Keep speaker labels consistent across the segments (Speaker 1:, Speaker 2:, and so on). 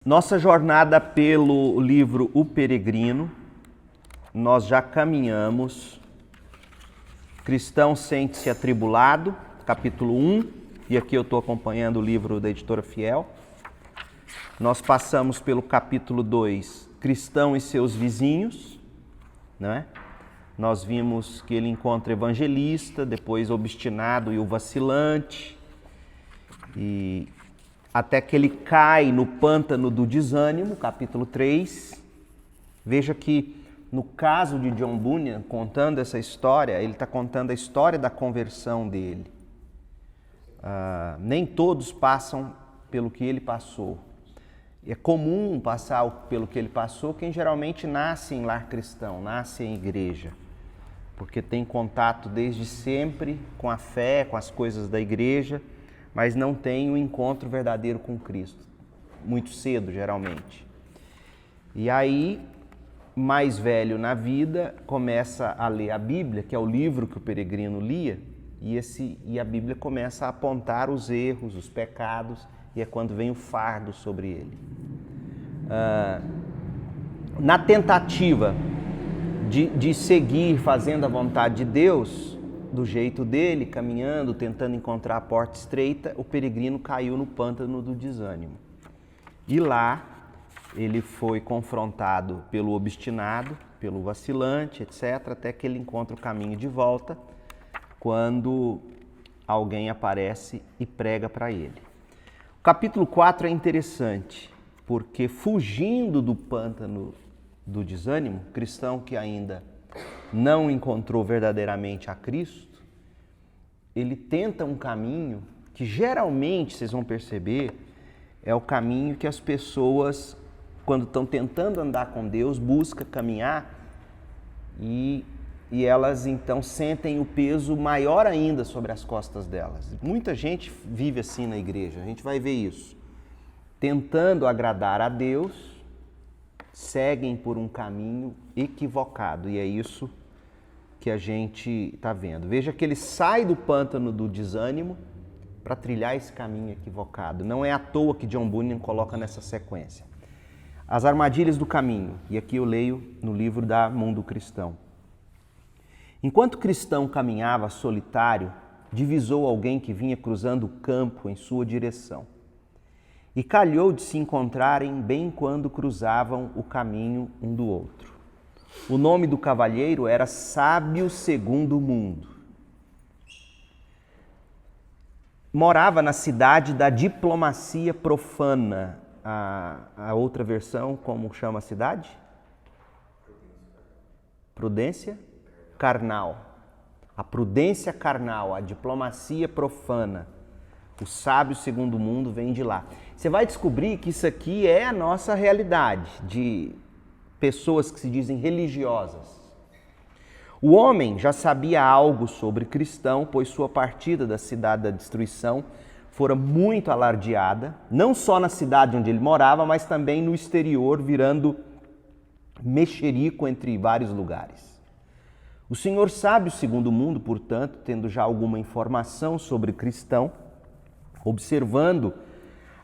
Speaker 1: Nossa jornada pelo livro O Peregrino, nós já caminhamos. Cristão sente-se atribulado, capítulo 1, e aqui eu estou acompanhando o livro da editora Fiel. Nós passamos pelo capítulo 2, Cristão e seus vizinhos, não é? Nós vimos que ele encontra evangelista, depois obstinado e o vacilante, e até que ele cai no pântano do desânimo, capítulo 3. Veja que no caso de John Bunyan, contando essa história, ele está contando a história da conversão dele. Nem todos passam pelo que ele passou. É comum passar pelo que ele passou quem geralmente nasce em lar cristão, nasce em igreja, porque tem contato desde sempre com a fé, com as coisas da igreja, mas não tem um encontro verdadeiro com Cristo, muito cedo, geralmente. E aí, mais velho na vida, começa a ler a Bíblia, que é o livro que o peregrino lia, e a Bíblia começa a apontar os erros, os pecados, e é quando vem o fardo sobre ele. Na tentativa de seguir fazendo a vontade de Deus, do jeito dele, caminhando, tentando encontrar a porta estreita, o peregrino caiu no pântano do desânimo. E lá ele foi confrontado pelo obstinado, pelo vacilante, etc., até que ele encontra o caminho de volta, quando alguém aparece e prega para ele. O capítulo 4 é interessante, porque fugindo do pântano do desânimo, cristão que ainda não encontrou verdadeiramente a Cristo, ele tenta um caminho que geralmente, vocês vão perceber, é o caminho que as pessoas, quando estão tentando andar com Deus, buscam caminhar e elas então sentem o peso maior ainda sobre as costas delas. Muita gente vive assim na igreja, a gente vai ver isso. Tentando agradar a Deus, seguem por um caminho equivocado, e é isso que a gente está vendo. Veja que ele sai do pântano do desânimo para trilhar esse caminho equivocado. Não é à toa que John Bunyan coloca nessa sequência. As armadilhas do caminho, e aqui eu leio no livro da Mundo Cristão. Enquanto o cristão caminhava solitário, divisou alguém que vinha cruzando o campo em sua direção. E calhou de se encontrarem bem quando cruzavam o caminho um do outro. O nome do cavalheiro era Sábio Segundo Mundo. Morava na cidade da diplomacia profana. A outra versão, como chama a cidade? Prudência carnal. A prudência carnal, a diplomacia profana. O sábio segundo o mundo vem de lá. Você vai descobrir que isso aqui é a nossa realidade, de pessoas que se dizem religiosas. O homem já sabia algo sobre cristão, pois sua partida da cidade da destruição fora muito alardeada, não só na cidade onde ele morava, mas também no exterior, virando mexerico entre vários lugares. O senhor sábio segundo o mundo, portanto, tendo já alguma informação sobre cristão, observando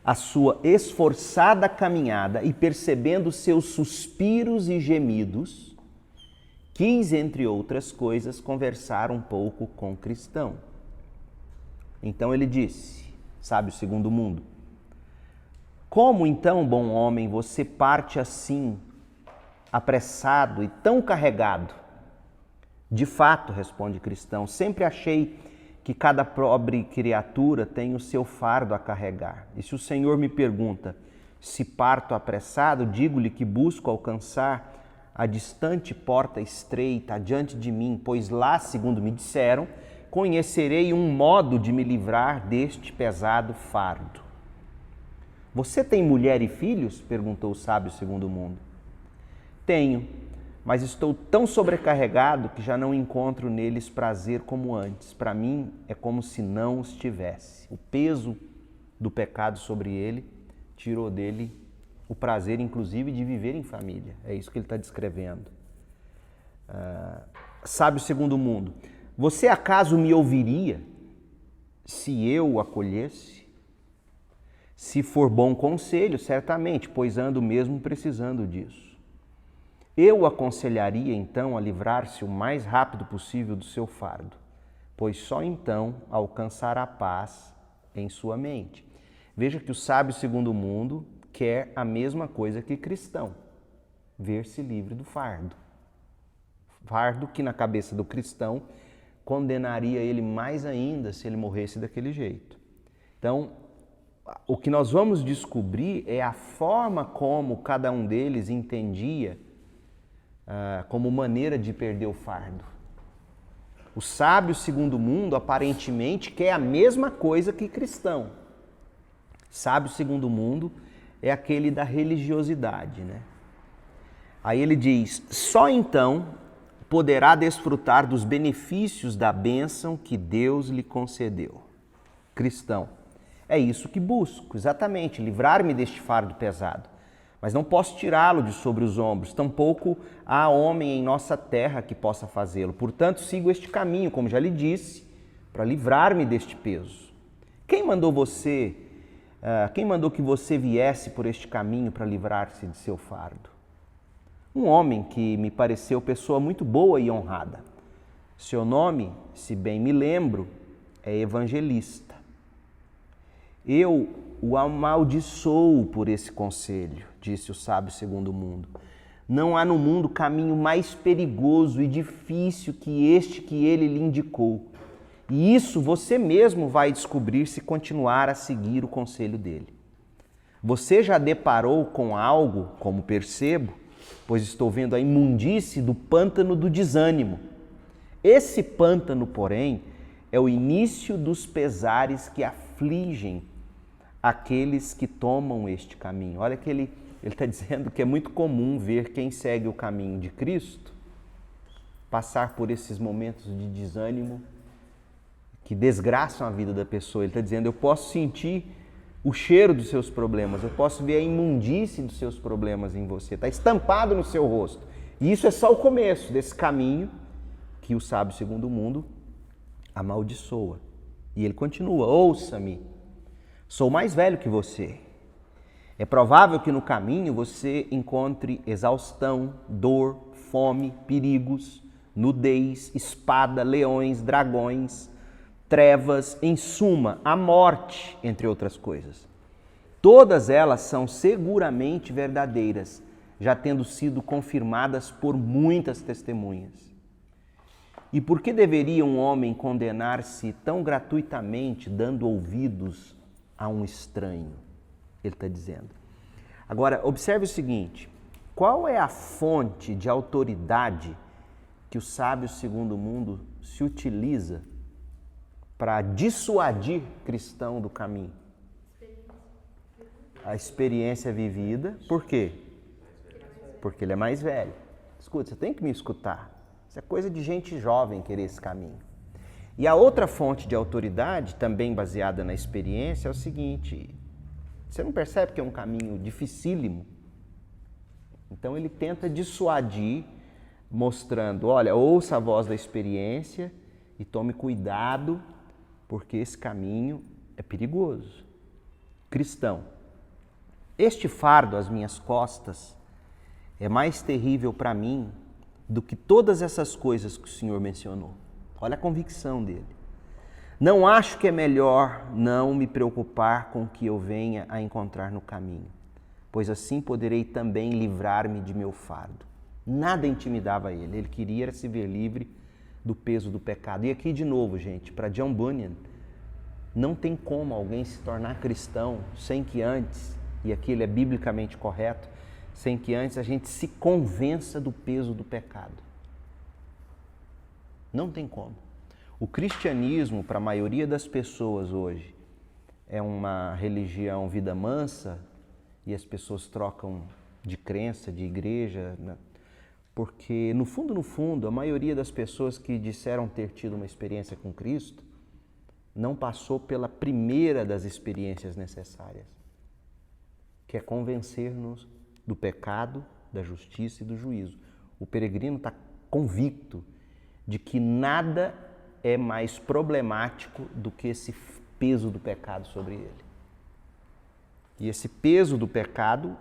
Speaker 1: a sua esforçada caminhada e percebendo seus suspiros e gemidos, quis, entre outras coisas, conversar um pouco com o cristão. Então ele disse, sábio segundo o mundo, como então, bom homem, você parte assim, apressado e tão carregado? De fato, responde cristão, sempre achei que cada pobre criatura tem o seu fardo a carregar. E se o Senhor me pergunta se parto apressado, digo-lhe que busco alcançar a distante porta estreita adiante de mim, pois lá, segundo me disseram, conhecerei um modo de me livrar deste pesado fardo. Você tem mulher e filhos? Perguntou o sábio segundo o mundo. Tenho, mas estou tão sobrecarregado que já não encontro neles prazer como antes. Para mim é como se não os tivesse. O peso do pecado sobre ele tirou dele o prazer, inclusive, de viver em família. É isso que ele está descrevendo. Sábio segundo o mundo. Você acaso me ouviria se eu o acolhesse? Se for bom conselho, certamente, pois ando mesmo precisando disso. Eu o aconselharia, então, a livrar-se o mais rápido possível do seu fardo, pois só então alcançará a paz em sua mente. Veja que o sábio segundo o mundo quer a mesma coisa que cristão, ver-se livre do fardo. Fardo que na cabeça do cristão condenaria ele mais ainda se ele morresse daquele jeito. Então, o que nós vamos descobrir é a forma como cada um deles entendia como maneira de perder o fardo. O sábio segundo o mundo aparentemente quer a mesma coisa que cristão. Sábio segundo o mundo é aquele da religiosidade, né? Aí ele diz, só então poderá desfrutar dos benefícios da bênção que Deus lhe concedeu. Cristão, é isso que busco, exatamente, livrar-me deste fardo pesado. Mas não posso tirá-lo de sobre os ombros, tampouco há homem em nossa terra que possa fazê-lo. Portanto, sigo este caminho, como já lhe disse, para livrar-me deste peso. Quem mandou que você viesse por este caminho para livrar-se de seu fardo? Um homem que me pareceu pessoa muito boa e honrada. Seu nome, se bem me lembro, é Evangelista. Eu o amaldiçoo por esse conselho, disse o sábio segundo o mundo. Não há no mundo caminho mais perigoso e difícil que este que ele lhe indicou. E isso você mesmo vai descobrir se continuar a seguir o conselho dele. Você já deparou com algo, como percebo, pois estou vendo a imundície do pântano do desânimo. Esse pântano, porém, é o início dos pesares que afligem aqueles que tomam este caminho. Olha que ele está dizendo que é muito comum ver quem segue o caminho de Cristo passar por esses momentos de desânimo que desgraçam a vida da pessoa. Ele está dizendo, eu posso sentir o cheiro dos seus problemas, eu posso ver a imundície dos seus problemas em você, está estampado no seu rosto. E isso é só o começo desse caminho que o sábio segundo o mundo amaldiçoa. E ele continua, ouça-me, sou mais velho que você. É provável que no caminho você encontre exaustão, dor, fome, perigos, nudez, espada, leões, dragões, trevas, em suma, a morte, entre outras coisas. Todas elas são seguramente verdadeiras, já tendo sido confirmadas por muitas testemunhas. E por que deveria um homem condenar-se tão gratuitamente, dando ouvidos a um estranho? Ele está dizendo. Agora, observe o seguinte, qual é a fonte de autoridade que o sábio segundo o mundo se utiliza para dissuadir cristão do caminho? A experiência vivida. Por quê? Porque ele é mais velho. Escuta, você tem que me escutar. Isso é coisa de gente jovem querer esse caminho. E a outra fonte de autoridade, também baseada na experiência, é o seguinte, você não percebe que é um caminho dificílimo? Então ele tenta dissuadir, mostrando, olha, ouça a voz da experiência e tome cuidado, porque esse caminho é perigoso. Cristão, este fardo às minhas costas é mais terrível para mim do que todas essas coisas que o Senhor mencionou. Olha a convicção dele. Não acho que é melhor não me preocupar com o que eu venha a encontrar no caminho, pois assim poderei também livrar-me de meu fardo. Nada intimidava ele, ele queria se ver livre do peso do pecado. E aqui de novo, gente, para John Bunyan, não tem como alguém se tornar cristão sem que antes, e aqui ele é biblicamente correto, sem que antes a gente se convença do peso do pecado. Não tem como. O cristianismo, para a maioria das pessoas hoje, é uma religião vida mansa e as pessoas trocam de crença, de igreja, né? Porque no fundo, a maioria das pessoas que disseram ter tido uma experiência com Cristo não passou pela primeira das experiências necessárias, que é convencer-nos do pecado, da justiça e do juízo. O peregrino está convicto de que nada é mais problemático do que esse peso do pecado sobre ele. E esse peso do pecado,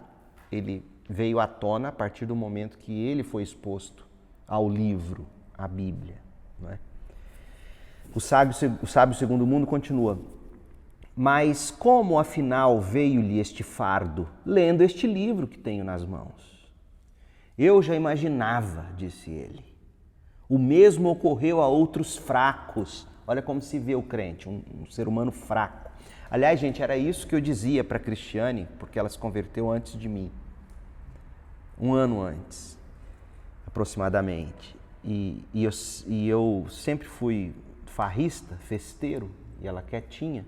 Speaker 1: ele veio à tona a partir do momento que ele foi exposto ao livro, à Bíblia. Não é? O sábio segundo mundo continua. Mas como afinal veio-lhe este fardo, lendo este livro que tenho nas mãos? Eu já imaginava, disse ele. O mesmo ocorreu a outros fracos. Olha como se vê o crente, um ser humano fraco. Aliás, gente, era isso que eu dizia para a Cristiane, porque ela se converteu antes de mim. 1 ano antes, aproximadamente. E eu sempre fui farrista, festeiro, e ela quietinha.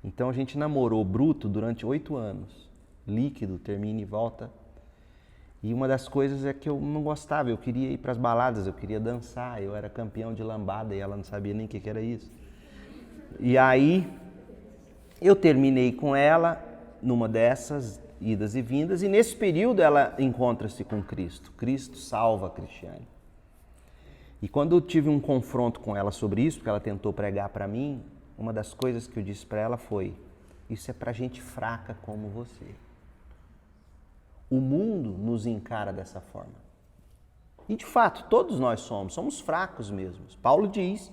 Speaker 1: Então a gente namorou bruto durante 8 anos. Líquido, termina e volta. E uma das coisas é que eu não gostava, eu queria ir para as baladas, eu queria dançar, eu era campeão de lambada e ela não sabia nem o que era isso. E aí eu terminei com ela numa dessas idas e vindas e nesse período ela encontra-se com Cristo. Cristo salva a Cristiane. E quando eu tive um confronto com ela sobre isso, porque ela tentou pregar para mim, uma das coisas que eu disse para ela foi: isso é para gente fraca como você. O mundo nos encara dessa forma. E de fato, todos nós somos fracos mesmos. Paulo diz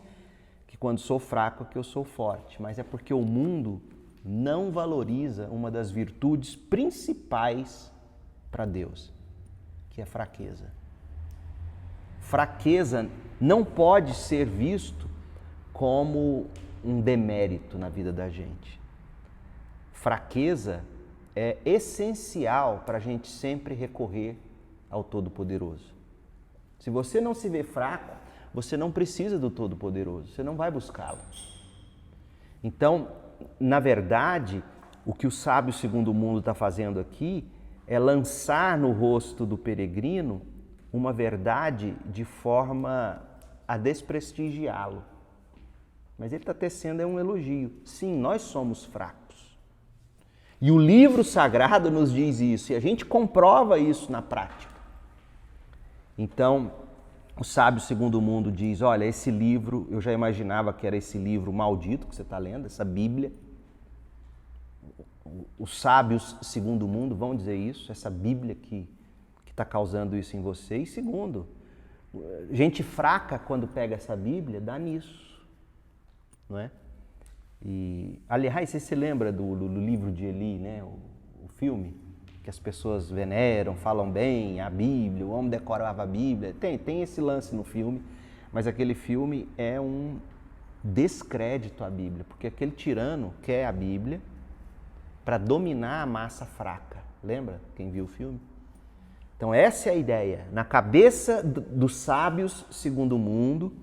Speaker 1: que quando sou fraco é que eu sou forte, mas é porque o mundo não valoriza uma das virtudes principais para Deus, que é fraqueza. Fraqueza não pode ser visto como um demérito na vida da gente. Fraqueza é essencial para a gente sempre recorrer ao Todo-Poderoso. Se você não se vê fraco, você não precisa do Todo-Poderoso, você não vai buscá-lo. Então, na verdade, o que o sábio segundo mundo está fazendo aqui é lançar no rosto do peregrino uma verdade de forma a desprestigiá-lo. Mas ele está tecendo um elogio. Sim, nós somos fracos. E o livro sagrado nos diz isso, e a gente comprova isso na prática. Então, o sábio segundo mundo diz, olha, esse livro, eu já imaginava que era esse livro maldito que você está lendo, essa Bíblia. Os sábios segundo mundo vão dizer isso, essa Bíblia que está causando isso em você. E segundo, gente fraca, quando pega essa Bíblia, dá nisso, não é? E, aliás, você se lembra do livro de Eli, né? O filme, que as pessoas veneram, falam bem, a Bíblia, o homem decorava a Bíblia. Tem esse lance no filme, mas aquele filme é um descrédito à Bíblia, porque aquele tirano quer a Bíblia para dominar a massa fraca. Lembra quem viu o filme? Então essa é a ideia. Na cabeça dos sábios segundo o mundo,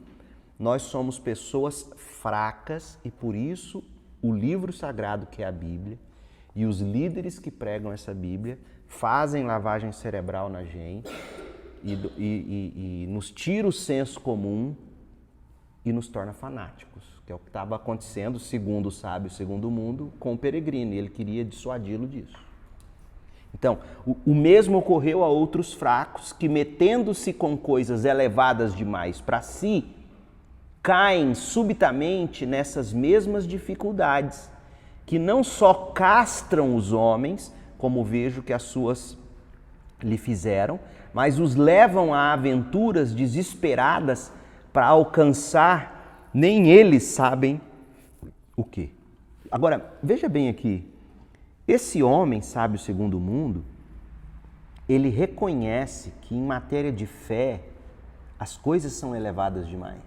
Speaker 1: nós somos pessoas fracas e por isso o livro sagrado que é a Bíblia e os líderes que pregam essa Bíblia fazem lavagem cerebral na gente e nos tira o senso comum e nos torna fanáticos, que é o que estava acontecendo, segundo o sábio, segundo o mundo, com o peregrino, e ele queria dissuadi-lo disso. Então, o mesmo ocorreu a outros fracos que, metendo-se com coisas elevadas demais para si, caem subitamente nessas mesmas dificuldades, que não só castram os homens, como vejo que as suas lhe fizeram, mas os levam a aventuras desesperadas para alcançar, nem eles sabem o quê. Agora, veja bem aqui, esse homem, sábio segundo o mundo, ele reconhece que em matéria de fé, as coisas são elevadas demais.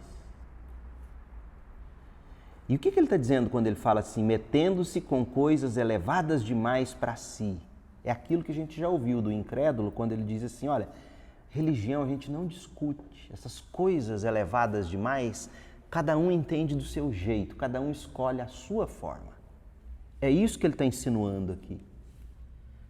Speaker 1: E o que ele está dizendo quando ele fala assim, metendo-se com coisas elevadas demais para si? É aquilo que a gente já ouviu do incrédulo, quando ele diz assim, olha, religião a gente não discute, essas coisas elevadas demais, cada um entende do seu jeito, cada um escolhe a sua forma. É isso que ele está insinuando aqui.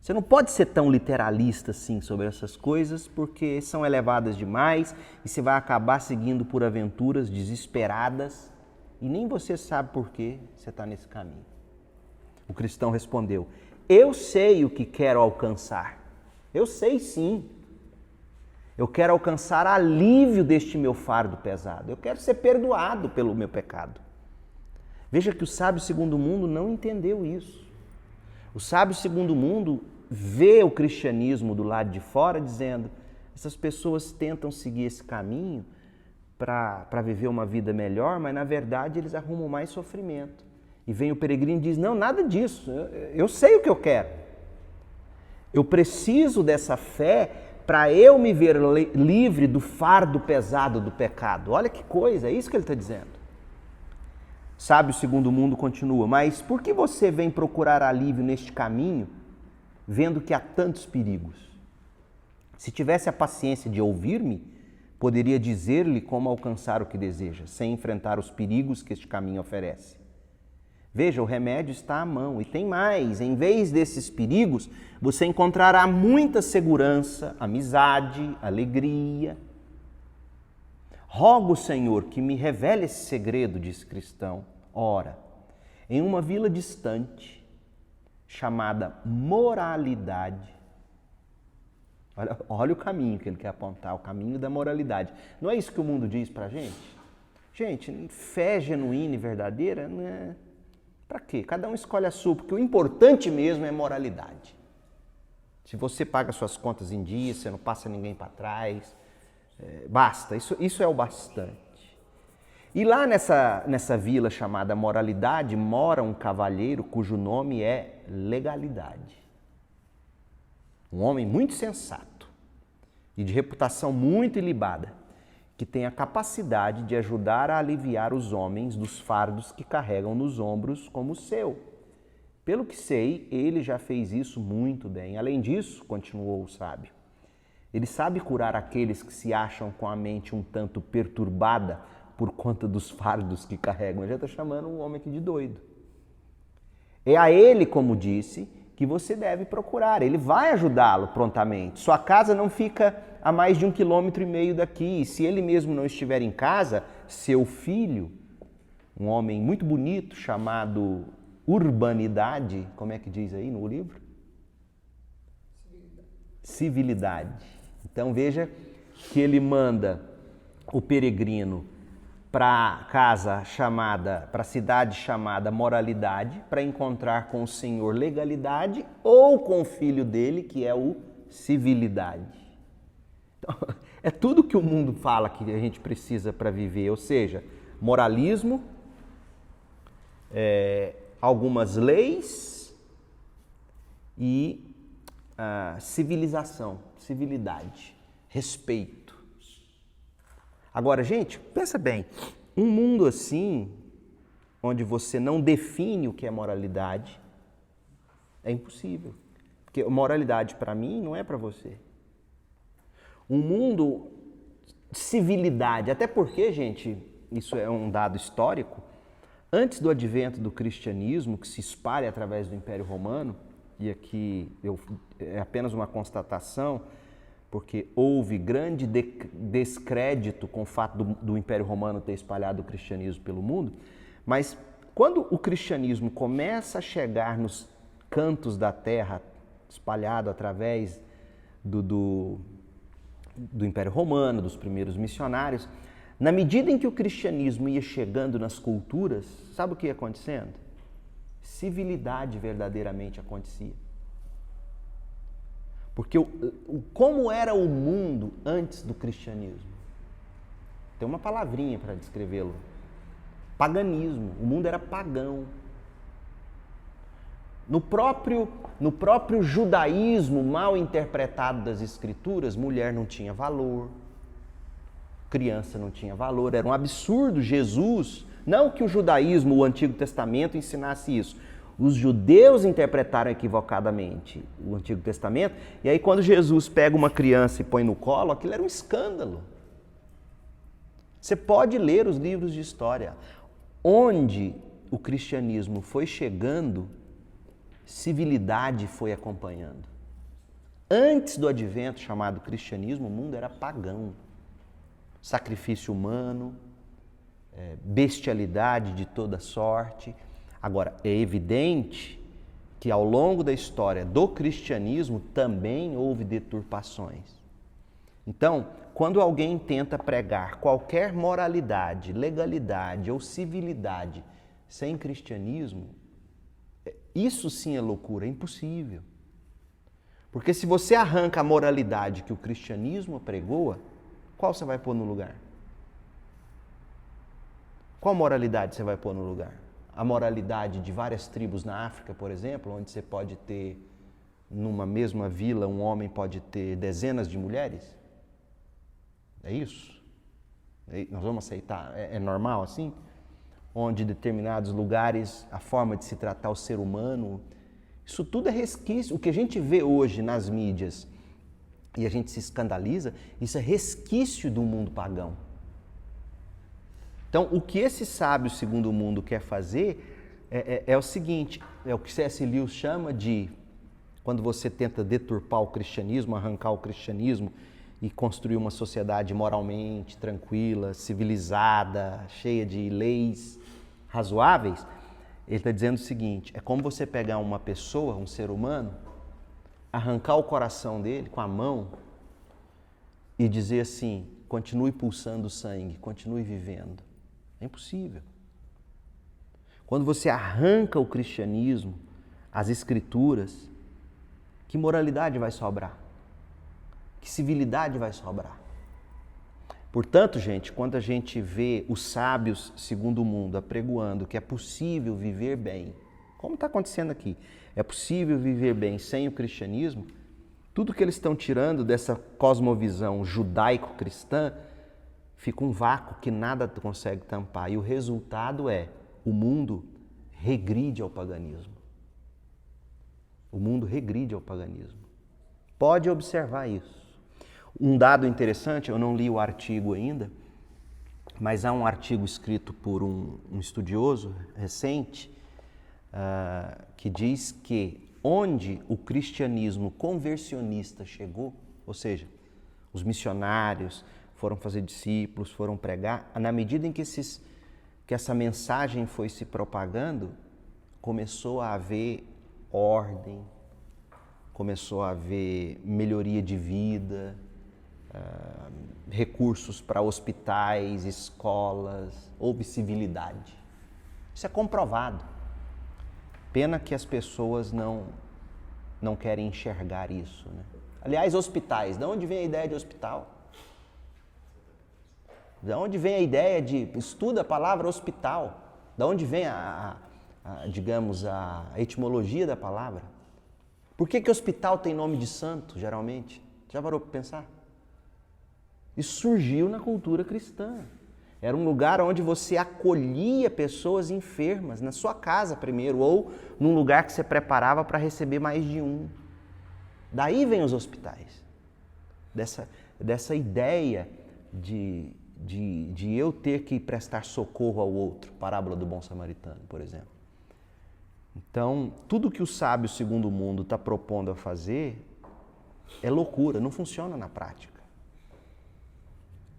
Speaker 1: Você não pode ser tão literalista assim sobre essas coisas, porque são elevadas demais e você vai acabar seguindo por aventuras desesperadas e nem você sabe por que você está nesse caminho. O cristão respondeu, eu sei o que quero alcançar. Eu sei sim. Eu quero alcançar alívio deste meu fardo pesado. Eu quero ser perdoado pelo meu pecado. Veja que o sábio segundo o mundo não entendeu isso. O sábio segundo mundo vê o cristianismo do lado de fora dizendo: essas pessoas tentam seguir esse caminho para viver uma vida melhor, mas na verdade eles arrumam mais sofrimento. E vem o peregrino e diz: não, nada disso, eu sei o que eu quero. Eu preciso dessa fé para eu me ver livre do fardo pesado do pecado. Olha que coisa, é isso que ele está dizendo. Sábio segundo mundo continua: mas por que você vem procurar alívio neste caminho, vendo que há tantos perigos? Se tivesse a paciência de ouvir-me, poderia dizer-lhe como alcançar o que deseja, sem enfrentar os perigos que este caminho oferece. Veja, o remédio está à mão. E tem mais, em vez desses perigos, você encontrará muita segurança, amizade, alegria. Rogo, Senhor, que me revele esse segredo, diz cristão. Ora, em uma vila distante, chamada moralidade, olha o caminho que ele quer apontar, o caminho da moralidade. Não é isso que o mundo diz pra gente? Gente, fé genuína e verdadeira, né? Para quê? Cada um escolhe a sua, porque o importante mesmo é moralidade. Se você paga suas contas em dia, você não passa ninguém para trás, basta, isso é o bastante. E lá nessa vila chamada Moralidade mora um cavalheiro cujo nome é Legalidade. Um homem muito sensato e de reputação muito ilibada, que tem a capacidade de ajudar a aliviar os homens dos fardos que carregam nos ombros como o seu. Pelo que sei, ele já fez isso muito bem. Além disso, continuou o sábio, ele sabe curar aqueles que se acham com a mente um tanto perturbada por conta dos fardos que carregam. Eu já estou chamando um homem aqui de doido. É a ele, como disse, que você deve procurar. Ele vai ajudá-lo prontamente. Sua casa não fica a mais de 1,5 km daqui. E se ele mesmo não estiver em casa, seu filho, um homem muito bonito chamado Urbanidade, como é que diz aí no livro? Civilidade. Então veja que ele manda o peregrino para a cidade chamada Moralidade, para encontrar com o Senhor Legalidade ou com o filho dele, que é o Civilidade. Então, é tudo que o mundo fala que a gente precisa para viver, ou seja, moralismo, algumas leis e civilização, civilidade, respeito. Agora, gente, pensa bem, um mundo assim, onde você não define o que é moralidade, é impossível. Porque moralidade para mim não é para você. Um mundo de civilidade, até porque, gente, isso é um dado histórico, antes do advento do cristianismo, que se espalha através do Império Romano, e aqui é apenas uma constatação, porque houve grande descrédito com o fato do Império Romano ter espalhado o cristianismo pelo mundo, mas quando o cristianismo começa a chegar nos cantos da terra, espalhado através do Império Romano, dos primeiros missionários, na medida em que o cristianismo ia chegando nas culturas, sabe o que ia acontecendo? Civilidade verdadeiramente acontecia. Porque como era o mundo antes do cristianismo? Tem uma palavrinha para descrevê-lo. Paganismo. O mundo era pagão. No próprio judaísmo mal interpretado das escrituras, mulher não tinha valor, criança não tinha valor, era um absurdo. Jesus, não que o judaísmo, o Antigo Testamento ensinasse isso, os judeus interpretaram equivocadamente o Antigo Testamento, e aí quando Jesus pega uma criança e põe no colo, aquilo era um escândalo. Você pode ler os livros de história. Onde o cristianismo foi chegando, civilidade foi acompanhando. Antes do advento chamado cristianismo, o mundo era pagão. Sacrifício humano, bestialidade de toda sorte. Agora, é evidente que ao longo da história do cristianismo também houve deturpações. Então, quando alguém tenta pregar qualquer moralidade, legalidade ou civilidade sem cristianismo, Isso sim é loucura, é impossível. Porque se você arranca a moralidade que o cristianismo pregoa, qual você vai pôr no lugar? Qual moralidade você vai pôr no lugar? A moralidade de várias tribos na África, por exemplo, onde você pode ter, numa mesma vila, um homem pode ter dezenas de mulheres? É isso? Nós vamos aceitar? É normal assim? Onde em determinados lugares a forma de se tratar o ser humano, isso tudo é resquício. O que a gente vê hoje nas mídias e a gente se escandaliza, isso é resquício do mundo pagão. Então, o que esse sábio segundo o mundo quer fazer é o seguinte, é o que C.S. Lewis chama de, quando você tenta deturpar o cristianismo, arrancar o cristianismo e construir uma sociedade moralmente tranquila, civilizada, cheia de leis razoáveis, ele está dizendo o seguinte, é como você pegar uma pessoa, um ser humano, arrancar o coração dele com a mão e dizer assim, continue pulsando sangue, continue vivendo. É impossível. Quando você arranca o cristianismo, as escrituras, que moralidade vai sobrar? Que civilidade vai sobrar? Portanto, gente, quando a gente vê os sábios segundo o mundo apregoando que é possível viver bem, como está acontecendo aqui, é possível viver bem sem o cristianismo, tudo que eles estão tirando dessa cosmovisão judaico-cristã fica um vácuo que nada consegue tampar. E o resultado é, o mundo regride ao paganismo. O mundo regride ao paganismo. Pode observar isso. Um dado interessante, eu não li o artigo ainda, mas há um artigo escrito por um estudioso recente que diz que onde o cristianismo conversionista chegou, ou seja, os missionários foram fazer discípulos, foram pregar, na medida em que essa mensagem foi se propagando, começou a haver ordem, começou a haver melhoria de vida, recursos para hospitais, escolas, houve civilidade. Isso é comprovado. Pena que as pessoas não querem enxergar isso, né? Aliás, hospitais, de onde vem a ideia de hospital? De onde vem a ideia de, estuda a palavra hospital? De onde vem digamos, a etimologia da palavra? Por que hospital tem nome de santo, geralmente? Já parou para pensar? Isso surgiu na cultura cristã. Era um lugar onde você acolhia pessoas enfermas, na sua casa primeiro, ou num lugar que você preparava para receber mais de um. Daí vem os hospitais. Dessa ideia de eu ter que prestar socorro ao outro, parábola do bom samaritano, por exemplo. Então, tudo que o sábio segundo o mundo está propondo a fazer é loucura, não funciona na prática.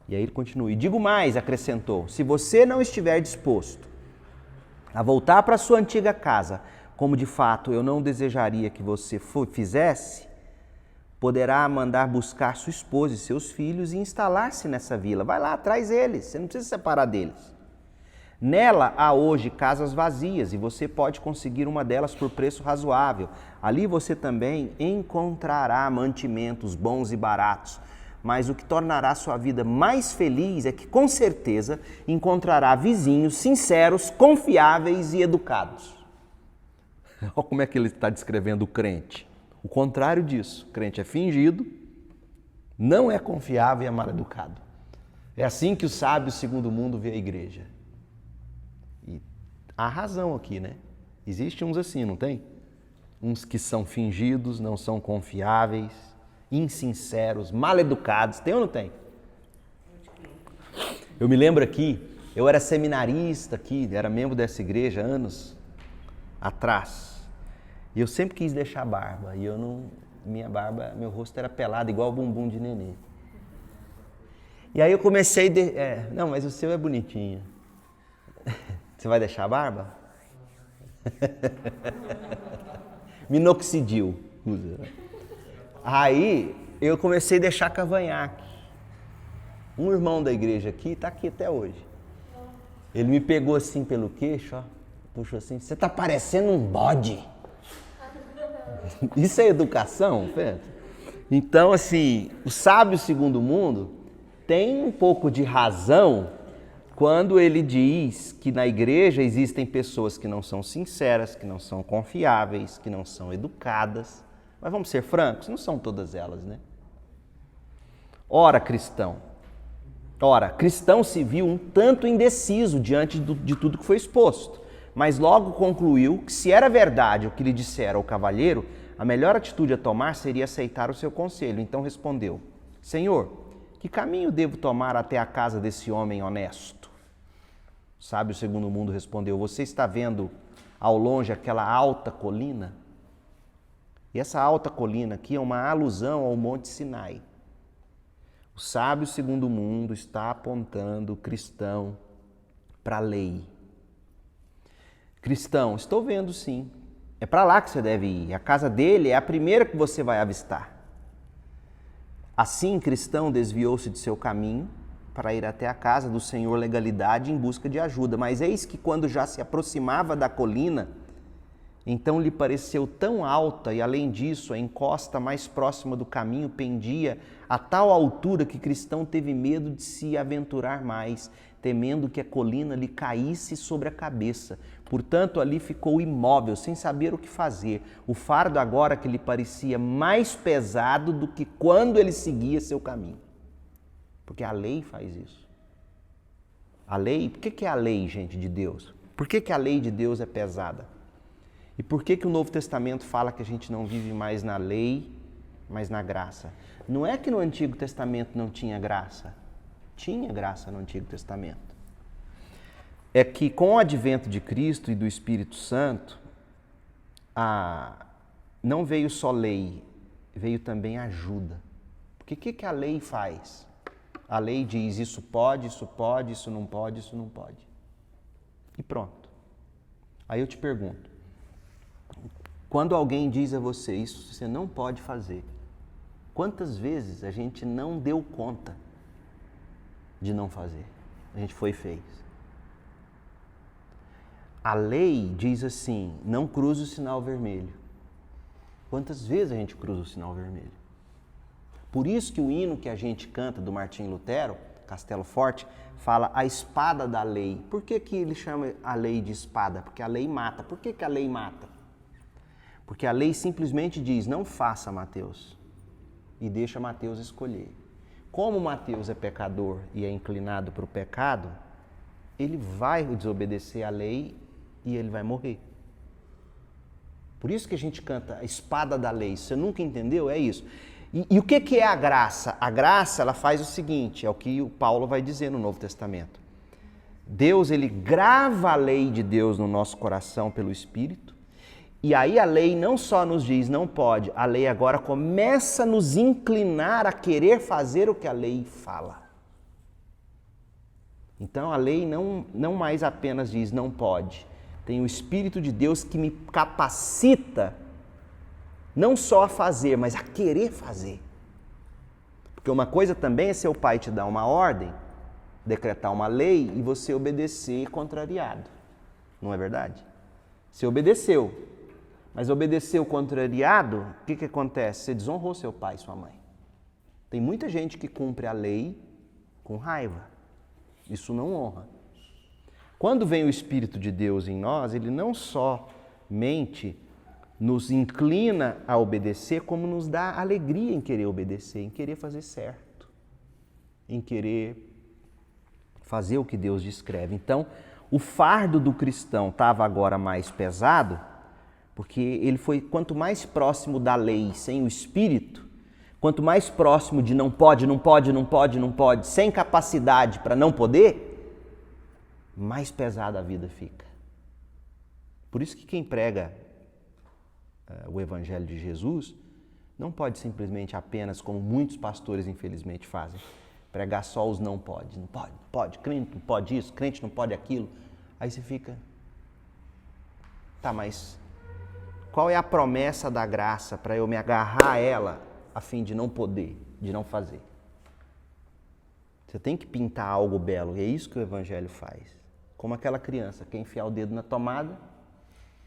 Speaker 1: E aí ele continua. E digo mais, acrescentou, se você não estiver disposto a voltar para a sua antiga casa, como de fato eu não desejaria que você fizesse, poderá mandar buscar sua esposa e seus filhos e instalar-se nessa vila. Vai lá, traz eles, você não precisa se separar deles. Nela há hoje casas vazias e você pode conseguir uma delas por preço razoável. Ali você também encontrará mantimentos bons e baratos. Mas o que tornará sua vida mais feliz é que, com certeza, encontrará vizinhos sinceros, confiáveis e educados. Olha como é que ele está descrevendo o crente. O contrário disso. O crente é fingido, não é confiável e é mal educado. É assim que o sábio segundo o mundo vê a igreja. E há razão aqui, né? Existem uns assim, não tem? Uns que são fingidos, não são confiáveis, insinceros, mal educados. Tem ou não tem? Eu me lembro aqui, eu era seminarista aqui, era membro dessa igreja anos atrás. E eu sempre quis deixar barba. E eu não, minha barba, meu rosto era pelado, igual o bumbum de nenê. E aí eu comecei, não, mas o seu é bonitinho. Você vai deixar a barba? Minoxidil, usa. Aí eu comecei a deixar cavanhaque. Um irmão da igreja aqui, está aqui até hoje. Ele me pegou assim pelo queixo, ó, puxou assim, você está parecendo um bode. Isso é educação, Pedro? Então, assim, o sábio segundo o mundo tem um pouco de razão quando ele diz que na igreja existem pessoas que não são sinceras, que não são confiáveis, que não são educadas. Mas vamos ser francos, não são todas elas, né? Ora, cristão se viu um tanto indeciso diante de tudo que foi exposto, mas logo concluiu que se era verdade o que lhe dissera o cavalheiro, a melhor atitude a tomar seria aceitar o seu conselho. Então respondeu: Senhor, que caminho devo tomar até a casa desse homem honesto? O sábio segundo o mundo respondeu: você está vendo ao longe aquela alta colina? E essa alta colina aqui é uma alusão ao Monte Sinai. O sábio segundo o mundo está apontando o cristão para a lei. Cristão, estou vendo sim. É para lá que você deve ir. A casa dele é a primeira que você vai avistar. Assim, cristão desviou-se de seu caminho para ir até a casa do Senhor Legalidade em busca de ajuda. Mas eis que quando já se aproximava da colina, então lhe pareceu tão alta e, além disso, a encosta mais próxima do caminho pendia a tal altura que cristão teve medo de se aventurar mais, temendo que a colina lhe caísse sobre a cabeça. Portanto, ali ficou imóvel, sem saber o que fazer. O fardo agora que lhe parecia mais pesado do que quando ele seguia seu caminho. Porque a lei faz isso. A lei, por que é a lei, gente, de Deus? Por que a lei de Deus é pesada? E por que o Novo Testamento fala que a gente não vive mais na lei, mas na graça? Não é que no Antigo Testamento não tinha graça. Tinha graça no Antigo Testamento. É que com o advento de Cristo e do Espírito Santo, não veio só lei, veio também ajuda. Porque o que a lei faz? A lei diz isso pode, isso não pode, isso não pode. E pronto. Aí eu te pergunto, quando alguém diz a você isso, você não pode fazer, quantas vezes a gente não deu conta de não fazer? A gente foi e fez. A lei diz assim, não cruze o sinal vermelho. Quantas vezes a gente cruza o sinal vermelho? Por isso que o hino que a gente canta do Martim Lutero, Castelo Forte, fala a espada da lei. Por que ele chama a lei de espada? Porque a lei mata. Por que a lei mata? Porque a lei simplesmente diz, não faça, Mateus, e deixa Mateus escolher. Como Mateus é pecador e é inclinado para o pecado, ele vai desobedecer a lei e ele vai morrer. Por isso que a gente canta a espada da lei. Você nunca entendeu? É isso. E o que é a graça? A graça, ela faz o seguinte, é o que o Paulo vai dizer no Novo Testamento. Deus, ele grava a lei de Deus no nosso coração pelo Espírito, e aí a lei não só nos diz não pode, a lei agora começa a nos inclinar a querer fazer o que a lei fala. Então a lei não mais apenas diz não pode, tem o Espírito de Deus que me capacita não só a fazer, mas a querer fazer. Porque uma coisa também é seu pai te dar uma ordem, decretar uma lei e você obedecer contrariado. Não é verdade? Você obedeceu, mas obedeceu contrariado, o que acontece? Você desonrou seu pai e sua mãe. Tem muita gente que cumpre a lei com raiva. Isso não honra. Quando vem o Espírito de Deus em nós, ele não somente nos inclina a obedecer, como nos dá alegria em querer obedecer, em querer fazer certo, em querer fazer o que Deus descreve. Então, o fardo do cristão estava agora mais pesado, porque ele foi, quanto mais próximo da lei sem o Espírito, quanto mais próximo de não pode, sem capacidade para não poder, mais pesada a vida fica. Por isso que quem prega o Evangelho de Jesus não pode simplesmente apenas, como muitos pastores infelizmente fazem, pregar só os não pode. Não pode, crente não pode isso, crente não pode aquilo. Aí você fica, tá, mas qual é a promessa da graça para eu me agarrar a ela a fim de não poder, de não fazer? Você tem que pintar algo belo, e é isso que o Evangelho faz. Como aquela criança, quer enfiar o dedo na tomada,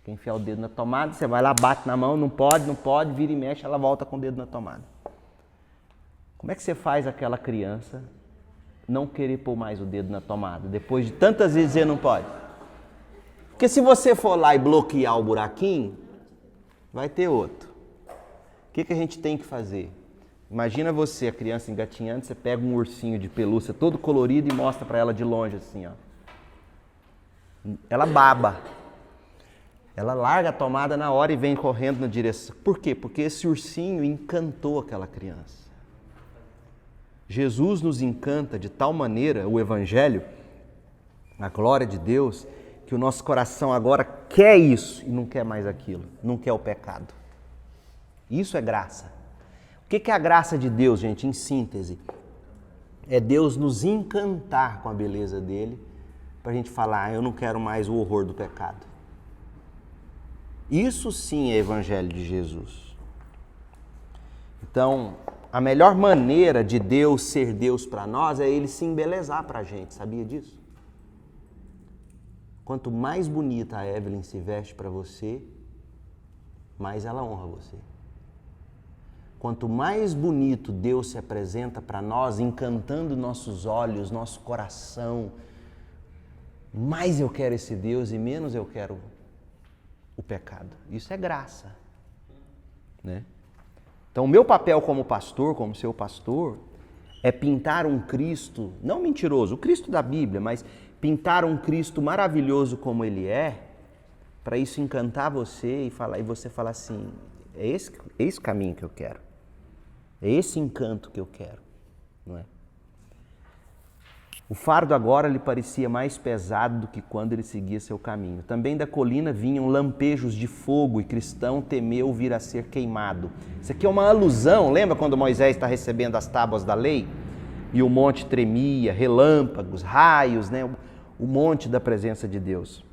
Speaker 1: Quer enfiar o dedo na tomada, você vai lá, bate na mão, não pode, vira e mexe, ela volta com o dedo na tomada. Como é que você faz aquela criança não querer pôr mais o dedo na tomada, depois de tantas vezes dizer não pode? Porque se você for lá e bloquear o buraquinho, vai ter outro. O que a gente tem que fazer? Imagina você, a criança engatinhando, você pega um ursinho de pelúcia todo colorido e mostra para ela de longe assim, ó. Ela baba. Ela larga a tomada na hora e vem correndo na direção. Por quê? Porque esse ursinho encantou aquela criança. Jesus nos encanta de tal maneira, o Evangelho, a glória de Deus, que o nosso coração agora quer isso e não quer mais aquilo, não quer o pecado. Isso é graça. O que é a graça de Deus, gente, em síntese? É Deus nos encantar com a beleza dele, para a gente falar, eu não quero mais o horror do pecado. Isso sim é Evangelho de Jesus. Então, a melhor maneira de Deus ser Deus para nós é Ele se embelezar para a gente, sabia disso? Quanto mais bonita a Evelyn se veste para você, mais ela honra você. Quanto mais bonito Deus se apresenta para nós, encantando nossos olhos, nosso coração, mais eu quero esse Deus e menos eu quero o pecado. Isso é graça, né? Então, o meu papel como pastor, como seu pastor, é pintar um Cristo, não mentiroso, o Cristo da Bíblia, mas pintar um Cristo maravilhoso como Ele é, para isso encantar você e você falar assim, é esse caminho que eu quero, é esse encanto que eu quero, não é? O fardo agora lhe parecia mais pesado do que quando ele seguia seu caminho. Também da colina vinham lampejos de fogo e Cristão temeu vir a ser queimado. Isso aqui é uma alusão, lembra quando Moisés está recebendo as tábuas da lei? E o monte tremia, relâmpagos, raios, né? O monte da presença de Deus.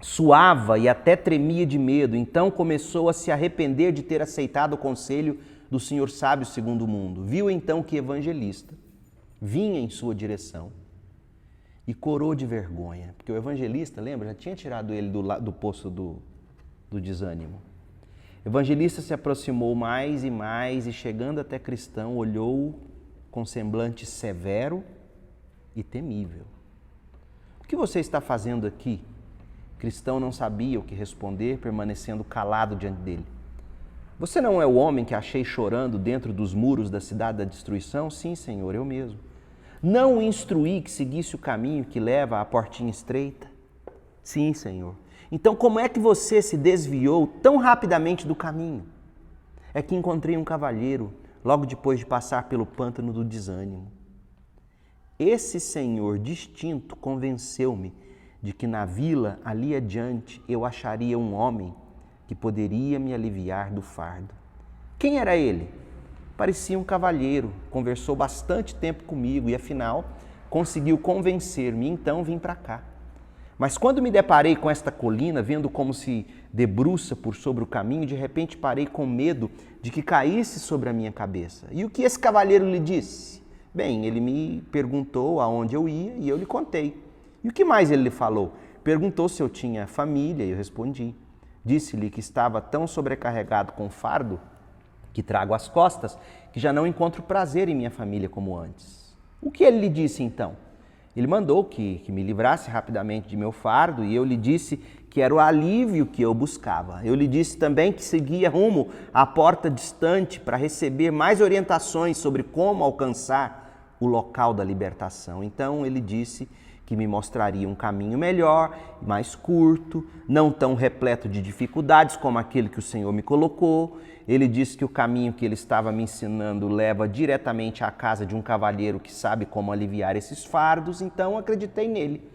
Speaker 1: Suava e até tremia de medo, então começou a se arrepender de ter aceitado o conselho do Senhor sábio segundo o mundo. Viu então que Evangelista vinha em sua direção e corou de vergonha, porque o Evangelista, lembra, já tinha tirado ele do poço do desânimo. O Evangelista se aproximou mais e mais e chegando até Cristão, olhou com semblante severo e temível. O que você está fazendo aqui? Cristão não sabia o que responder, permanecendo calado diante dele. Você não é o homem que achei chorando dentro dos muros da cidade da destruição? Sim, Senhor, eu mesmo. Não o instruí que seguisse o caminho que leva à portinha estreita? Sim, Senhor. Então, como é que você se desviou tão rapidamente do caminho? É que encontrei um cavalheiro logo depois de passar pelo pântano do desânimo. Esse Senhor distinto convenceu-me de que na vila, ali adiante, eu acharia um homem que poderia me aliviar do fardo. Quem era ele? Parecia um cavalheiro, conversou bastante tempo comigo e, afinal, conseguiu convencer-me, então vim para cá. Mas quando me deparei com esta colina, vendo como se debruça por sobre o caminho, de repente parei com medo de que caísse sobre a minha cabeça. E o que esse cavalheiro lhe disse? Bem, ele me perguntou aonde eu ia e eu lhe contei. E o que mais ele lhe falou? Perguntou se eu tinha família e eu respondi. Disse-lhe que estava tão sobrecarregado com o fardo que trago às costas, que já não encontro prazer em minha família como antes. O que ele lhe disse então? Ele mandou que me livrasse rapidamente de meu fardo e eu lhe disse que era o alívio que eu buscava. Eu lhe disse também que seguia rumo à porta distante para receber mais orientações sobre como alcançar o local da libertação. Então ele disse que me mostraria um caminho melhor, mais curto, não tão repleto de dificuldades como aquele que o Senhor me colocou. Ele disse que o caminho que ele estava me ensinando leva diretamente à casa de um cavalheiro que sabe como aliviar esses fardos, então acreditei nele.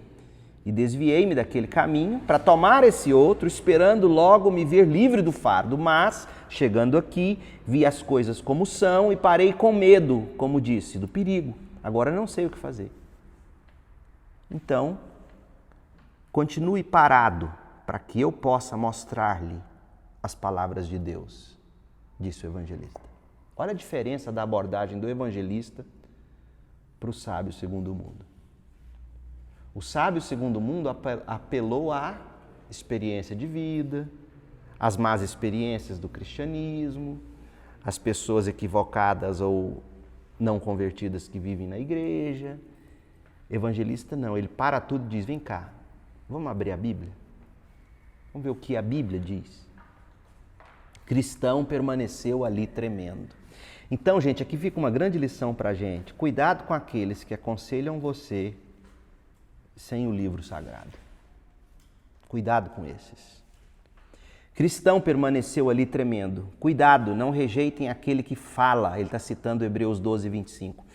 Speaker 1: E desviei-me daquele caminho para tomar esse outro, esperando logo me ver livre do fardo. Mas, chegando aqui, vi as coisas como são e parei com medo, como disse, do perigo. Agora não sei o que fazer. Então, continue parado para que eu possa mostrar-lhe as palavras de Deus, disse o evangelista. Olha a diferença da abordagem do evangelista para o sábio segundo o mundo. O sábio segundo o mundo apelou à experiência de vida, as más experiências do cristianismo, as pessoas equivocadas ou não convertidas que vivem na igreja. Evangelista não, ele para tudo e diz, vem cá, vamos abrir a Bíblia? Vamos ver o que a Bíblia diz. Cristão permaneceu ali tremendo. Então, gente, aqui fica uma grande lição para a gente. Cuidado com aqueles que aconselham você sem o livro sagrado. Cuidado com esses. Cristão permaneceu ali tremendo. Cuidado, não rejeitem aquele que fala. Ele está citando Hebreus 12, 25.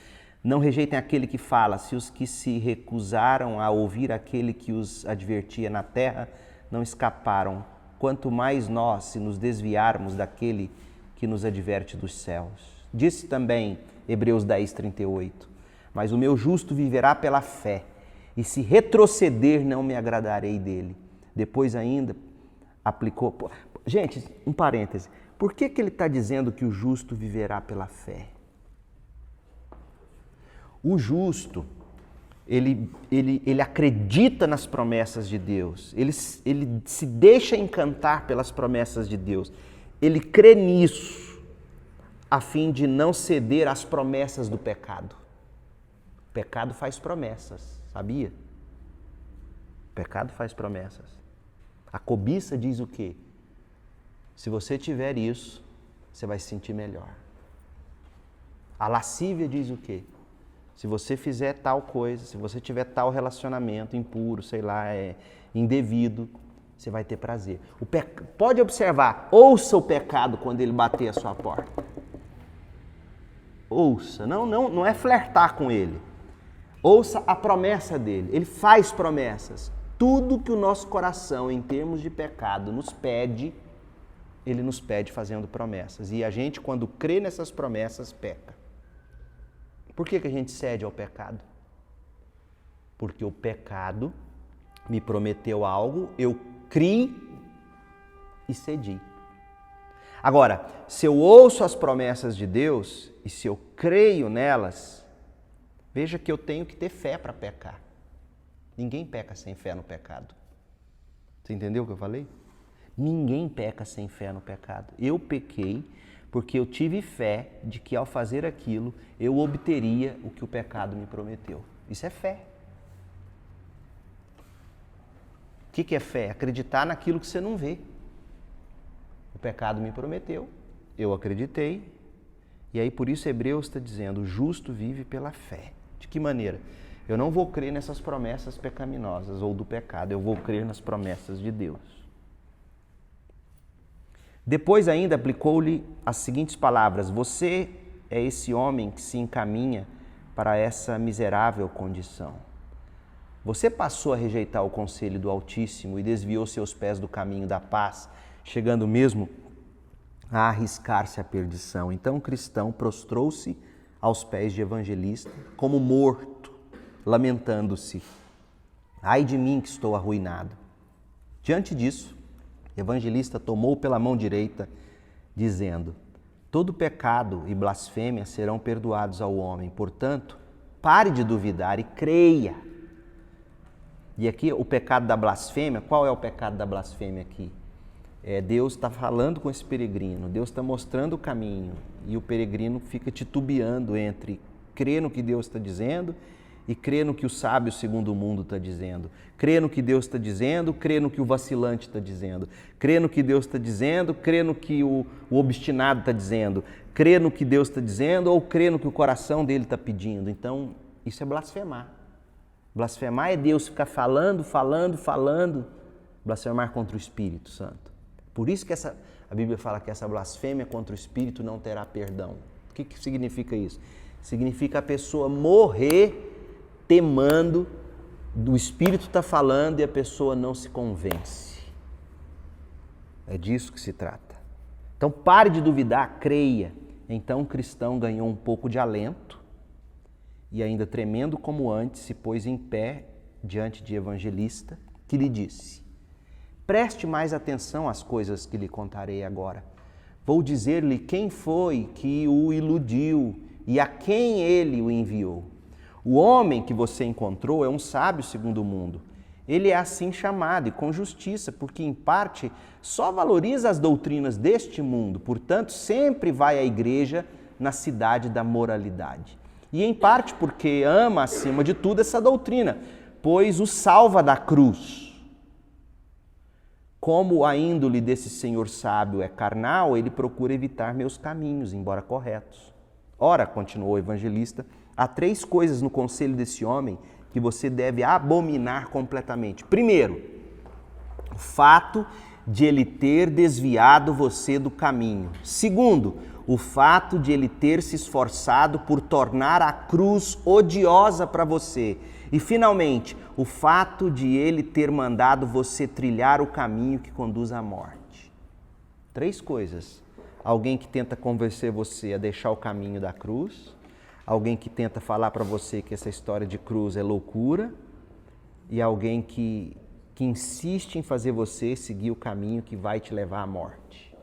Speaker 1: Não rejeitem aquele que fala, se os que se recusaram a ouvir aquele que os advertia na terra não escaparam, quanto mais nós, se nos desviarmos daquele que nos adverte dos céus. Disse também Hebreus 10, 38, mas o meu justo viverá pela fé, e se retroceder não me agradarei dele. Depois ainda aplicou... Gente, um parêntese, por que ele está dizendo que o justo viverá pela fé? O justo, ele acredita nas promessas de Deus, ele se deixa encantar pelas promessas de Deus, ele crê nisso, a fim de não ceder às promessas do pecado. O pecado faz promessas, sabia? O pecado faz promessas. A cobiça diz o quê? Se você tiver isso, você vai se sentir melhor. A lascívia diz o quê? Se você fizer tal coisa, se você tiver tal relacionamento impuro, sei lá, indevido, você vai ter prazer. Pode observar, ouça o pecado quando ele bater a sua porta. Ouça, não é flertar com ele. Ouça a promessa dele. Ele faz promessas. Tudo que o nosso coração, em termos de pecado, nos pede, ele nos pede fazendo promessas. E a gente, quando crê nessas promessas, peca. Por que a gente cede ao pecado? Porque o pecado me prometeu algo, eu criei e cedi. Agora, se eu ouço as promessas de Deus e se eu creio nelas, veja que eu tenho que ter fé para pecar. Ninguém peca sem fé no pecado. Você entendeu o que eu falei? Ninguém peca sem fé no pecado. Eu pequei porque eu tive fé de que ao fazer aquilo eu obteria o que o pecado me prometeu. Isso é fé. O que é fé? Acreditar naquilo que você não vê. O pecado me prometeu, eu acreditei, e aí por isso Hebreus está dizendo, o justo vive pela fé. De que maneira? Eu não vou crer nessas promessas pecaminosas ou do pecado, eu vou crer nas promessas de Deus. Depois ainda aplicou-lhe as seguintes palavras, você é esse homem que se encaminha para essa miserável condição. Você passou a rejeitar o conselho do Altíssimo e desviou seus pés do caminho da paz, chegando mesmo a arriscar-se à perdição. Então o cristão prostrou-se aos pés de Evangelista, como morto, lamentando-se. Ai de mim que estou arruinado. Diante disso, Evangelista tomou pela mão direita, dizendo, todo pecado e blasfêmia serão perdoados ao homem. Portanto, pare de duvidar e creia. E aqui o pecado da blasfêmia, qual é o pecado da blasfêmia aqui? Deus está falando com esse peregrino, Deus está mostrando o caminho e o peregrino fica titubeando entre crer no que Deus está dizendo e crer no que o sábio segundo o mundo está dizendo. Crer no que Deus está dizendo, crer no que o vacilante está dizendo. Crer no que Deus está dizendo, crer no que o obstinado está dizendo. Crer no que Deus está dizendo ou crer no que o coração dele está pedindo. Então, isso é blasfemar. Blasfemar é Deus ficar falando. Blasfemar contra o Espírito Santo. Por isso que a Bíblia fala que essa blasfêmia contra o Espírito não terá perdão. O que significa isso? Significa a pessoa morrer temando do Espírito estar falando e a pessoa não se convence. É disso que se trata. Então pare de duvidar, creia. Então o cristão ganhou um pouco de alento e ainda tremendo como antes, se pôs em pé diante de Evangelista, que lhe disse, preste mais atenção às coisas que lhe contarei agora. Vou dizer-lhe quem foi que o iludiu e a quem ele o enviou. O homem que você encontrou é um sábio segundo o mundo. Ele é assim chamado e com justiça, porque em parte só valoriza as doutrinas deste mundo, portanto sempre vai à igreja na cidade da moralidade. E em parte porque ama acima de tudo essa doutrina, pois o salva da cruz. Como a índole desse senhor sábio é carnal, ele procura evitar meus caminhos, embora corretos. Ora, continuou o evangelista, há 3 coisas no conselho desse homem que você deve abominar completamente. Primeiro, o fato de ele ter desviado você do caminho. Segundo, o fato de ele ter se esforçado por tornar a cruz odiosa para você. E, finalmente, o fato de ele ter mandado você trilhar o caminho que conduz à morte. 3 coisas. Alguém que tenta convencer você a deixar o caminho da cruz, alguém que tenta falar para você que essa história de cruz é loucura e alguém que insiste em fazer você seguir o caminho que vai te levar à morte.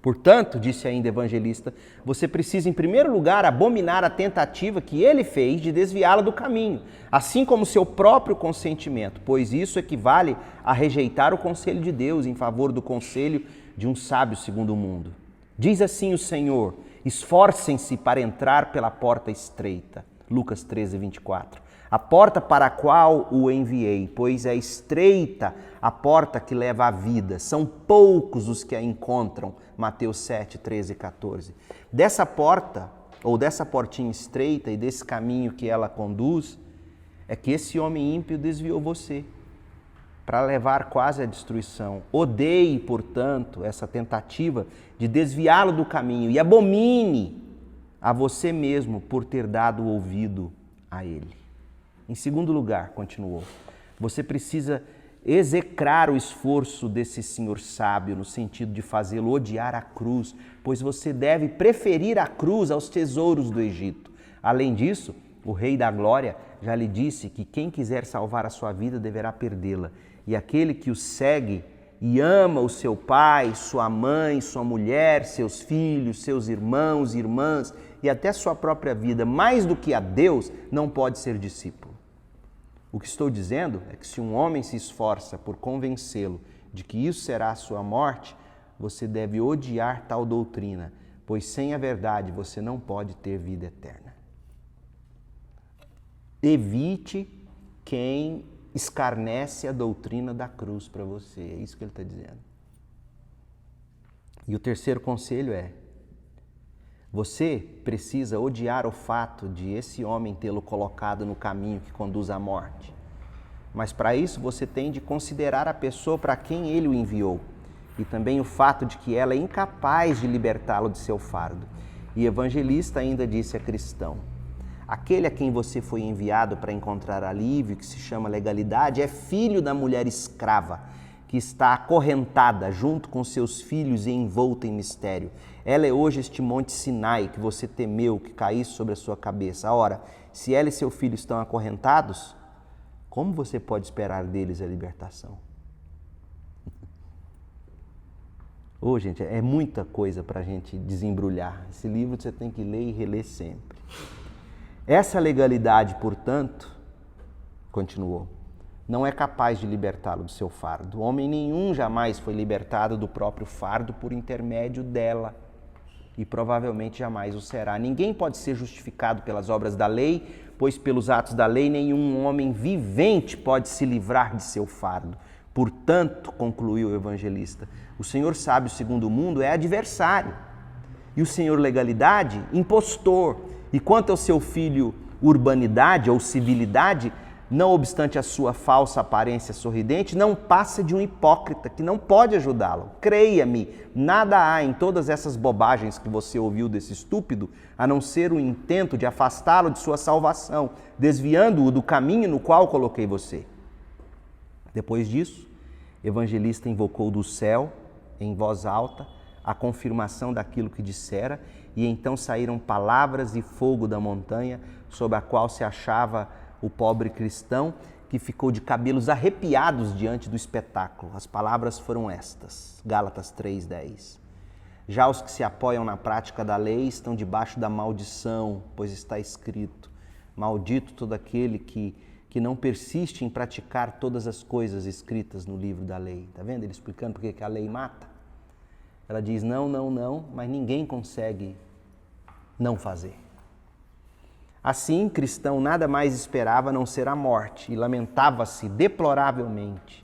Speaker 1: Portanto, disse ainda o evangelista, você precisa em primeiro lugar abominar a tentativa que ele fez de desviá-la do caminho, assim como seu próprio consentimento, pois isso equivale a rejeitar o conselho de Deus em favor do conselho de um sábio segundo o mundo. Diz assim o Senhor, esforcem-se para entrar pela porta estreita. Lucas 13, 24. A porta para a qual o enviei, pois é estreita a porta que leva à vida. São poucos os que a encontram. Mateus 7, 13 e 14. Dessa porta, ou dessa portinha estreita e desse caminho que ela conduz, é que esse homem ímpio desviou você para levar quase à destruição. Odeie, portanto, essa tentativa de desviá-lo do caminho e abomine a você mesmo por ter dado ouvido a ele. Em segundo lugar, continuou, você precisa execrar o esforço desse senhor sábio no sentido de fazê-lo odiar a cruz, pois você deve preferir a cruz aos tesouros do Egito. Além disso, o Rei da Glória já lhe disse que quem quiser salvar a sua vida deverá perdê-la. E aquele que o segue e ama o seu pai, sua mãe, sua mulher, seus filhos, seus irmãos, irmãs e até sua própria vida, mais do que a Deus, não pode ser discípulo. O que estou dizendo é que se um homem se esforça por convencê-lo de que isso será a sua morte, você deve odiar tal doutrina, pois sem a verdade você não pode ter vida eterna. Evite quem escarnece a doutrina da cruz para você, é isso que ele está dizendo. E o terceiro conselho é, você precisa odiar o fato de esse homem tê-lo colocado no caminho que conduz à morte. Mas para isso você tem de considerar a pessoa para quem ele o enviou. E também o fato de que ela é incapaz de libertá-lo de seu fardo. E evangelista ainda disse a cristão, aquele a quem você foi enviado para encontrar alívio, que se chama legalidade, é filho da mulher escrava, que está acorrentada junto com seus filhos e envolta em mistério. Ela é hoje este monte Sinai que você temeu que caísse sobre a sua cabeça. Ora, se ela e seu filho estão acorrentados, como você pode esperar deles a libertação? Gente, é muita coisa para a gente desembrulhar. Esse livro você tem que ler e reler sempre. Essa legalidade, portanto, continuou, não é capaz de libertá-lo do seu fardo. Homem nenhum jamais foi libertado do próprio fardo por intermédio dela e provavelmente jamais o será. Ninguém pode ser justificado pelas obras da lei, pois pelos atos da lei nenhum homem vivente pode se livrar de seu fardo. Portanto, concluiu o evangelista, o senhor sábio segundo o mundo é adversário e o senhor legalidade, impostor. E quanto ao seu filho urbanidade ou civilidade, não obstante a sua falsa aparência sorridente, não passa de um hipócrita que não pode ajudá-lo. Creia-me, nada há em todas essas bobagens que você ouviu desse estúpido, a não ser o intento de afastá-lo de sua salvação, desviando-o do caminho no qual coloquei você. Depois disso, o evangelista invocou do céu, em voz alta, a confirmação daquilo que dissera, e então saíram palavras e fogo da montanha sobre a qual se achava o pobre cristão, que ficou de cabelos arrepiados diante do espetáculo. As palavras foram estas, Gálatas 3:10. Já os que se apoiam na prática da lei estão debaixo da maldição, pois está escrito, maldito todo aquele que que não persiste em praticar todas as coisas escritas no livro da lei. Está vendo ele explicando por que a lei mata? Ela diz não, não, não, mas ninguém consegue não fazer. Assim, cristão nada mais esperava a não ser a morte e lamentava-se deploravelmente,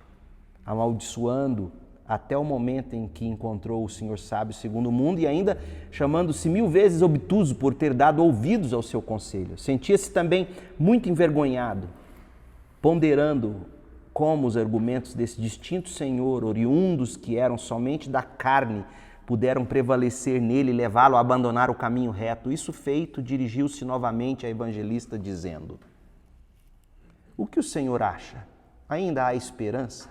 Speaker 1: amaldiçoando até o momento em que encontrou o Senhor sábio segundo o mundo e ainda chamando-se 1000 vezes obtuso por ter dado ouvidos ao seu conselho. Sentia-se também muito envergonhado, ponderando como os argumentos desse distinto Senhor, oriundos que eram somente da carne, puderam prevalecer nele e levá-lo a abandonar o caminho reto. Isso feito, dirigiu-se novamente a evangelista dizendo: o que o Senhor acha? Ainda há esperança?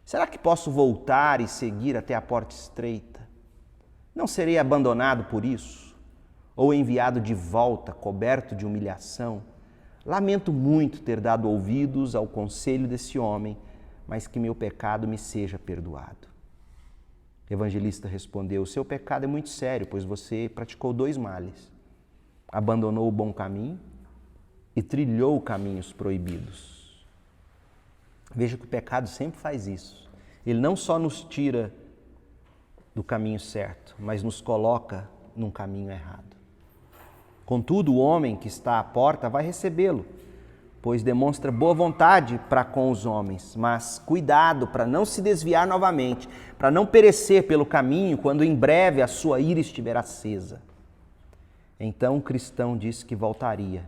Speaker 1: Será que posso voltar e seguir até a porta estreita? Não serei abandonado por isso? Ou enviado de volta, coberto de humilhação? Lamento muito ter dado ouvidos ao conselho desse homem, mas que meu pecado me seja perdoado. O evangelista respondeu: o seu pecado é muito sério, pois você praticou 2 males. Abandonou o bom caminho e trilhou caminhos proibidos. Veja que o pecado sempre faz isso. Ele não só nos tira do caminho certo, mas nos coloca num caminho errado. Contudo, o homem que está à porta vai recebê-lo, pois demonstra boa vontade para com os homens, mas cuidado para não se desviar novamente, para não perecer pelo caminho quando em breve a sua ira estiver acesa. Então o cristão disse que voltaria,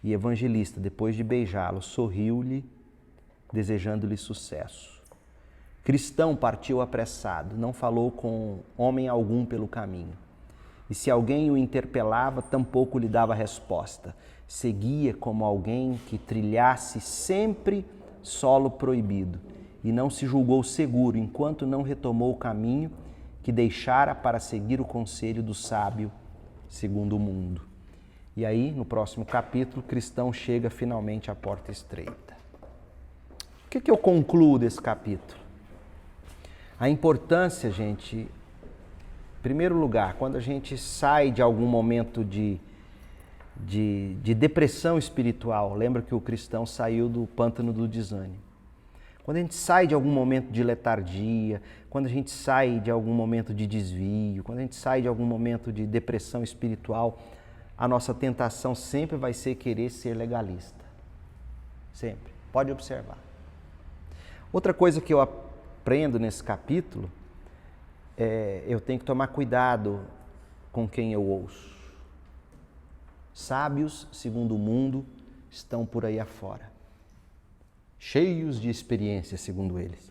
Speaker 1: e o evangelista, depois de beijá-lo, sorriu-lhe, desejando-lhe sucesso. Cristão partiu apressado, não falou com homem algum pelo caminho. E se alguém o interpelava, tampouco lhe dava resposta. Seguia como alguém que trilhasse sempre solo proibido e não se julgou seguro enquanto não retomou o caminho que deixara para seguir o conselho do sábio segundo o mundo. E aí, no próximo capítulo, o cristão chega finalmente à porta estreita. O que eu concluo desse capítulo? A importância, gente, em primeiro lugar, quando a gente sai de algum momento de depressão espiritual, lembra que o cristão saiu do pântano do desânimo. Quando a gente sai de algum momento de letargia, quando a gente sai de algum momento de desvio, quando a gente sai de algum momento de depressão espiritual, a nossa tentação sempre vai ser querer ser legalista. Sempre. Pode observar. Outra coisa que eu aprendo nesse capítulo é eu tenho que tomar cuidado com quem eu ouço. Sábios, segundo o mundo, estão por aí afora, cheios de experiência, segundo eles,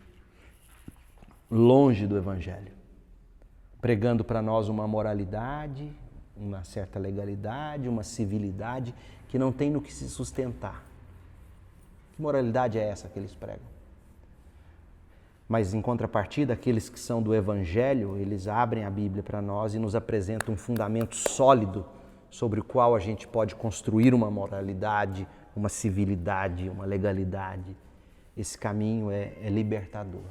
Speaker 1: longe do Evangelho, pregando para nós uma moralidade, uma certa legalidade, uma civilidade que não tem no que se sustentar. Que moralidade é essa que eles pregam? Mas, em contrapartida, aqueles que são do Evangelho, eles abrem a Bíblia para nós e nos apresentam um fundamento sólido sobre o qual a gente pode construir uma moralidade, uma civilidade, uma legalidade. Esse caminho é libertador.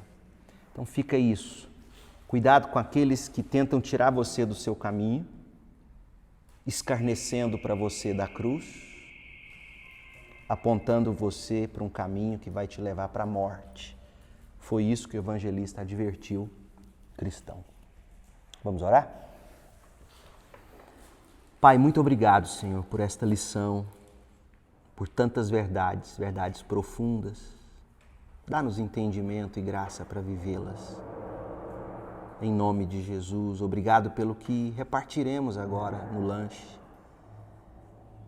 Speaker 1: Então fica isso. Cuidado com aqueles que tentam tirar você do seu caminho, escarnecendo para você da cruz, apontando você para um caminho que vai te levar para a morte. Foi isso que o evangelista advertiu o cristão. Vamos orar? Pai, muito obrigado, Senhor, por esta lição, por tantas verdades, verdades profundas. Dá-nos entendimento e graça para vivê-las. Em nome de Jesus, obrigado pelo que repartiremos agora no lanche,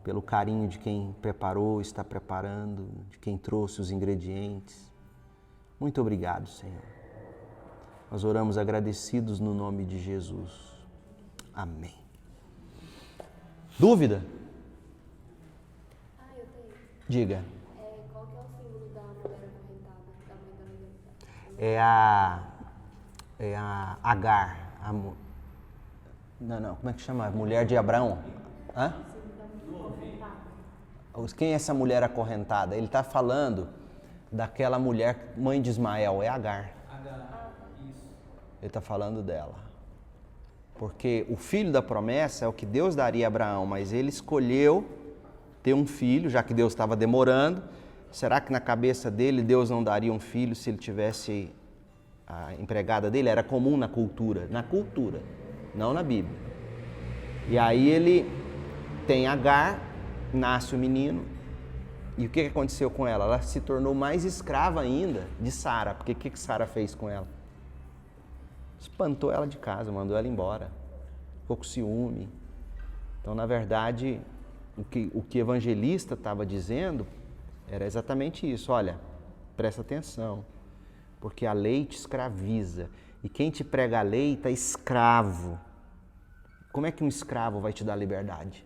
Speaker 1: pelo carinho de quem preparou, está preparando, de quem trouxe os ingredientes. Muito obrigado, Senhor. Nós oramos agradecidos no nome de Jesus. Amém. Dúvida?
Speaker 2: Eu tenho.
Speaker 1: Diga.
Speaker 2: Qual que é o símbolo da mulher acorrentada, da mãe da
Speaker 1: É a Agar. Não, como é que chama? Mulher de Abraão. Hã? Quem é essa mulher acorrentada? Ele está falando daquela mulher, mãe de Ismael, é Agar.
Speaker 3: Isso.
Speaker 1: Ele está falando dela. Porque o filho da promessa é o que Deus daria a Abraão, mas ele escolheu ter um filho, já que Deus estava demorando, Será que na cabeça dele Deus não daria um filho se ele tivesse a empregada dele? Era comum na cultura, não na Bíblia. E aí ele tem Agar, nasce o menino, e o que aconteceu com ela? Ela se tornou mais escrava ainda de Sara, porque o que Sara fez com ela? Espantou ela de casa, mandou ela embora, ficou com ciúme. Então, na verdade, o que o evangelista estava dizendo era exatamente isso. Olha, presta atenção, porque a lei te escraviza, e quem te prega a lei está escravo. Como é que um escravo vai te dar liberdade?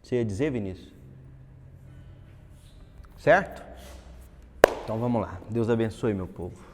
Speaker 1: Você ia dizer, Vinícius? Certo? Então vamos lá. Deus abençoe, meu povo.